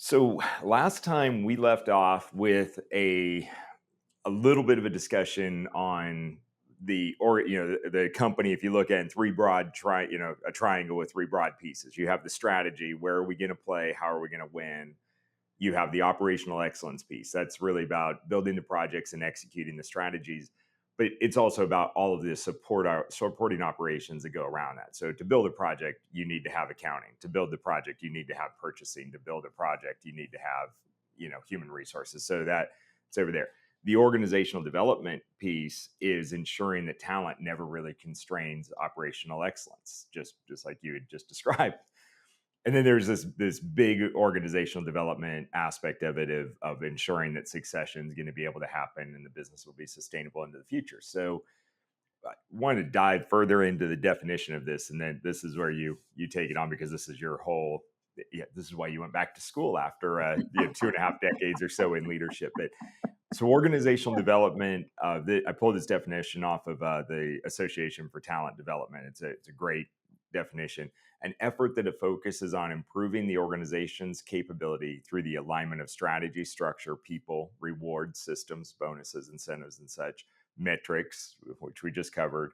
So last time we left off with a little bit of a discussion on the company. If you look at in three broad a triangle with three broad pieces, you have the strategy. Where are we going to play? How are we going to win? You have the operational excellence piece. That's really about building the projects and executing the strategies. But it's also about all of the supporting operations that go around that. So to build a project, you need to have accounting. To build the project, you need to have purchasing. To build a project, you need to have human resources. So that it's over there. The organizational development piece is ensuring that talent never really constrains operational excellence, just like you had just described. And then there's this big organizational development aspect of it of ensuring that succession is going to be able to happen and the business will be sustainable into the future. So I wanted to dive further into the definition of this, and then this is where you take it on, because this is your whole. Yeah, this is why you went back to school after 2.5 decades or so in leadership. But so organizational development, I pulled this definition off of the Association for Talent Development. It's a great definition. An effort that it focuses on improving the organization's capability through the alignment of strategy, structure, people, reward systems, bonuses, incentives, and such, metrics, which we just covered,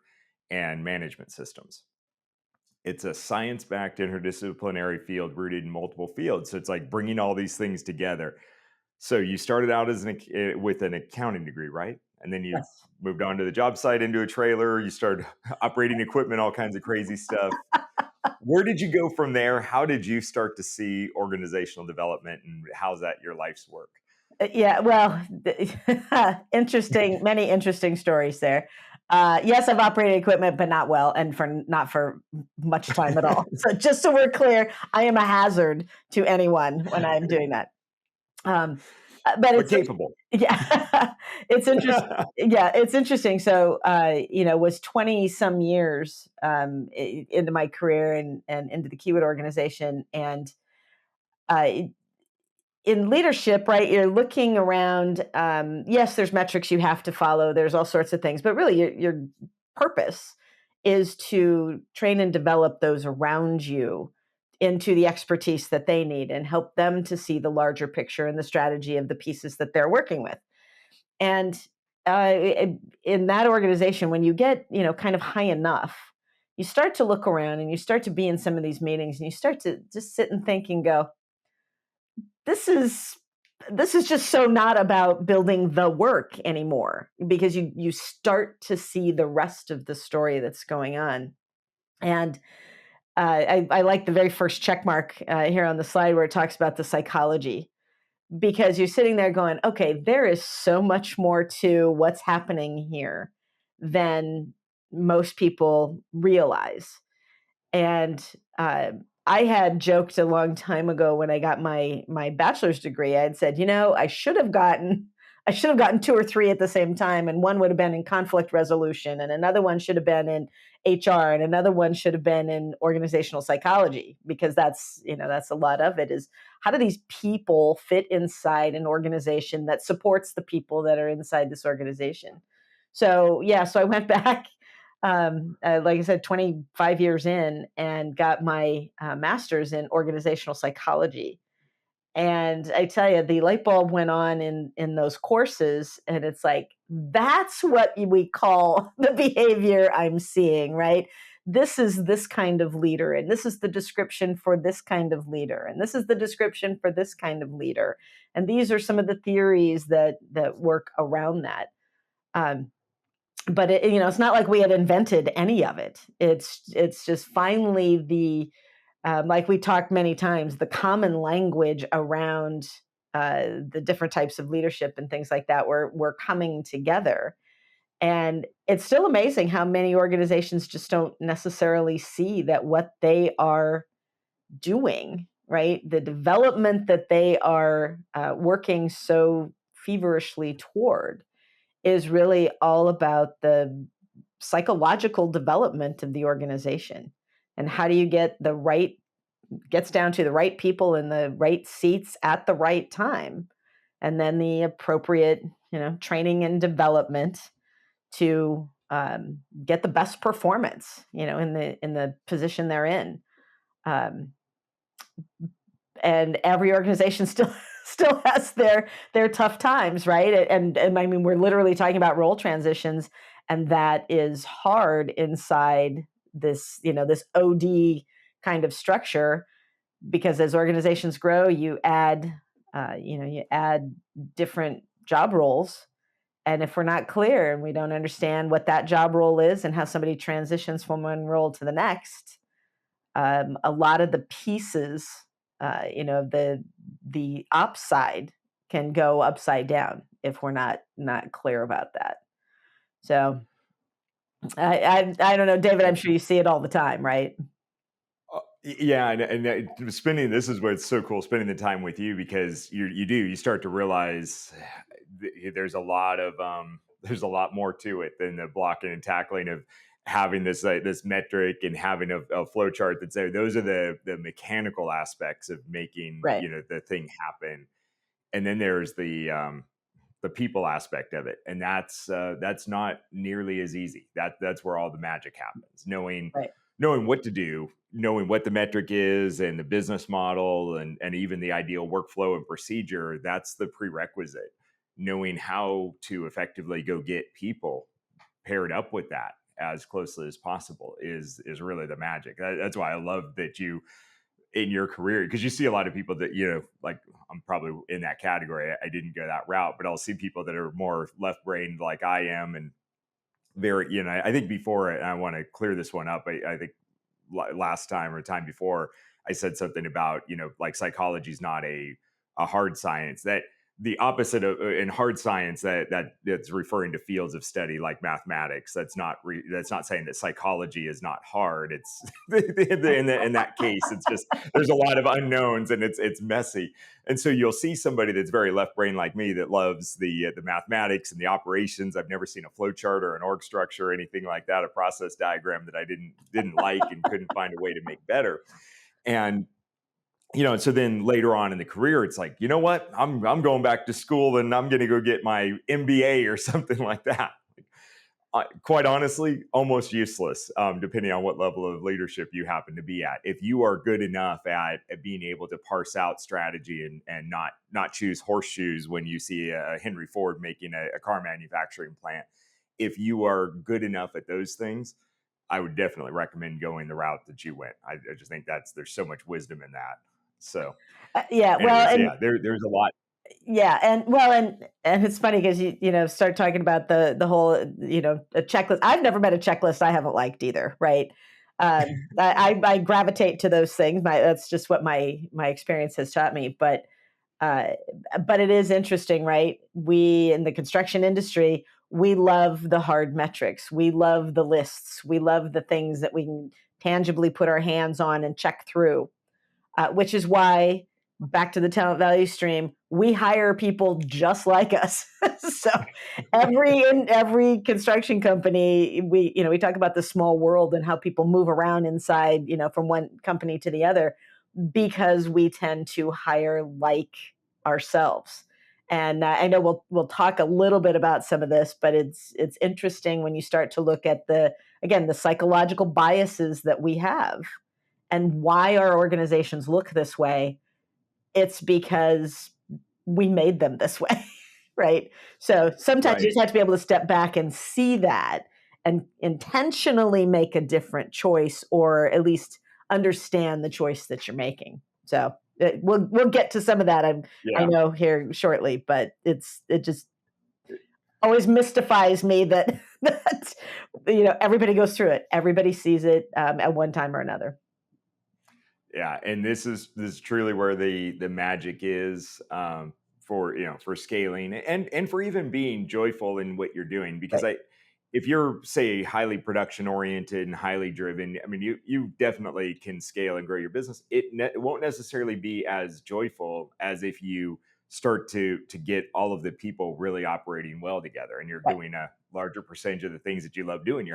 and management systems. It's a science-backed interdisciplinary field rooted in multiple fields. So it's like bringing all these things together. So you started out with an accounting degree, right? And then you Yes. moved on to the job site, into a trailer. You started operating equipment, all kinds of crazy stuff. Where did you go from there? How did you start to see organizational development, and how's that your life's work? Yeah, well, many interesting stories there. Yes, I've operated equipment, but not well, and not for much time at all. So just so we're clear, I am a hazard to anyone when I'm doing that. But But it's capable. yeah, it's interesting. Yeah, it's interesting. So, was 20 some years into my career and into the Kiewit organization, and uh, in leadership, right, you're looking around. Yes, there's metrics you have to follow. There's all sorts of things, but really your purpose is to train and develop those around you into the expertise that they need and help them to see the larger picture and the strategy of the pieces that they're working with. And in that organization, when you get, kind of high enough, you start to look around and you start to be in some of these meetings and you start to just sit and think and go, this is just so not about building the work anymore, because you start to see the rest of the story that's going on. And I like the very first check mark here on the slide where it talks about the psychology, because you're sitting there going, okay, there is so much more to what's happening here than most people realize. And I had joked a long time ago when I got my bachelor's degree. I had said, I should have gotten two or three at the same time, and one would have been in conflict resolution, and another one should have been in HR, and another one should have been in organizational psychology, because that's a lot of it is, how do these people fit inside an organization that supports the people that are inside this organization? So I went back, like I said, 25 years in, and got my master's in organizational psychology. And I tell you, the light bulb went on in those courses, and it's like, that's what we call the behavior I'm seeing, right? This is this kind of leader, and this is the description for this kind of leader, and this is the description for this kind of leader, and these are some of the theories that work around that. But it's not like we had invented any of it. It's just finally like we talked many times, the common language around the different types of leadership and things like that were coming together. And it's still amazing how many organizations just don't necessarily see that what they are doing, right? The development that they are working so feverishly toward is really all about the psychological development of the organization. And how do you gets down to the right people in the right seats at the right time, and then the appropriate, training and development to get the best performance, in the position they're in. Um, and every organization still has their tough times, right? And I mean, we're literally talking about role transitions, and that is hard inside this, this OD kind of structure, because as organizations grow, you add different job roles. And if we're not clear and we don't understand what that job role is and how somebody transitions from one role to the next, a lot of the pieces, the ops side can go upside down if we're not clear about that. So I don't know, David. I'm sure you see it all the time, right? Yeah, spending this is what's so cool, spending the time with you, because you start to realize there's a lot more to it than the blocking and tackling of having this metric and having a flow chart that say those are the mechanical aspects of making Right, the thing happen, and then there's the people aspect of it, and that's not nearly as easy. That's where all the magic happens. right. Knowing what to do, knowing what the metric is, and the business model, and even the ideal workflow and procedure. That's the prerequisite. Knowing how to effectively go get people paired up with that as closely as possible is really the magic. That's why I love that you in your career, because you see a lot of people that like I'm probably in that category. I didn't go that route, but I'll see people that are more left brained like I am, and very I think before, and I want to clear this one up. I think last time or time before I said something about like psychology is not a hard science. That the opposite of in hard science, that's referring to fields of study like mathematics. That's not saying that psychology is not hard. It's in that case, it's just there's a lot of unknowns and it's messy. And so you'll see somebody that's very left brain like me that loves the mathematics and the operations. I've never seen a flow chart or an org structure or anything like that, a process diagram that I didn't like and couldn't find a way to make better. And so then later on in the career, it's like, you know what? I'm going back to school and I'm going to go get my MBA or something like that. Quite honestly, almost useless, depending on what level of leadership you happen to be at. If you are good enough at being able to parse out strategy and not choose horseshoes when you see a Henry Ford making a car manufacturing plant, if you are good enough at those things, I would definitely recommend going the route that you went. I just think there's so much wisdom in that. So, Yeah, well, anyways, and yeah, there's a lot. yeah, and well, and it's funny because you start talking about the whole a checklist. I've never met a checklist I haven't liked either, right? I gravitate to those things. That's just what my experience has taught me. Uh, but it is interesting, right? We in the construction industry, we love the hard metrics. We love the lists. We love the things that we can tangibly put our hands on and check through, which is why, back to the talent value stream, we hire people just like us. So in every construction company, we talk about the small world and how people move around inside, from one company to the other, because we tend to hire like ourselves. And I know we'll talk a little bit about some of this, but it's interesting when you start to look at the psychological biases that we have and why our organizations look this way. It's because we made them this way, right? So sometimes you Right. just have to be able to step back and see that and intentionally make a different choice, or at least understand the choice that you're making. So we'll get to some of that. I Yeah. know here shortly, but it just always mystifies me that that everybody goes through it. Everybody sees it at one time or another. Yeah, and this is truly where the magic is, for scaling and for even being joyful in what you're doing. Because Right. if you're, say, highly production oriented and highly driven, I mean, you definitely can scale and grow your business. It won't necessarily be as joyful as if you start to get all of the people really operating well together, and you're Right. doing a larger percentage of the things that you love doing.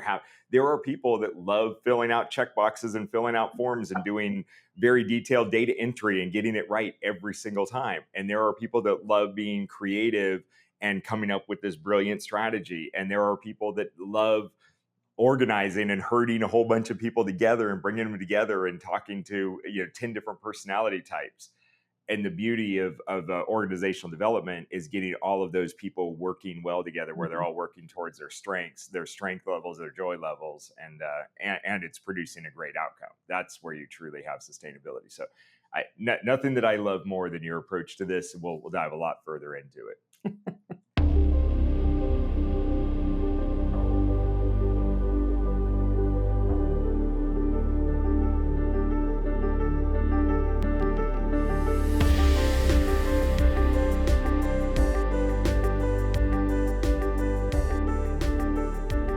There are people that love filling out check boxes and filling out forms and doing very detailed data entry and getting it right every single time. And there are people that love being creative and coming up with this brilliant strategy. And there are people that love organizing and herding a whole bunch of people together and bringing them together and talking to 10 different personality types. And the beauty of organizational development is getting all of those people working well together, where they're Mhm. all working towards their strengths, their strength levels, their joy levels, and it's producing a great outcome. That's where you truly have sustainability. So, nothing that I love more than your approach to this. We'll dive a lot further into it.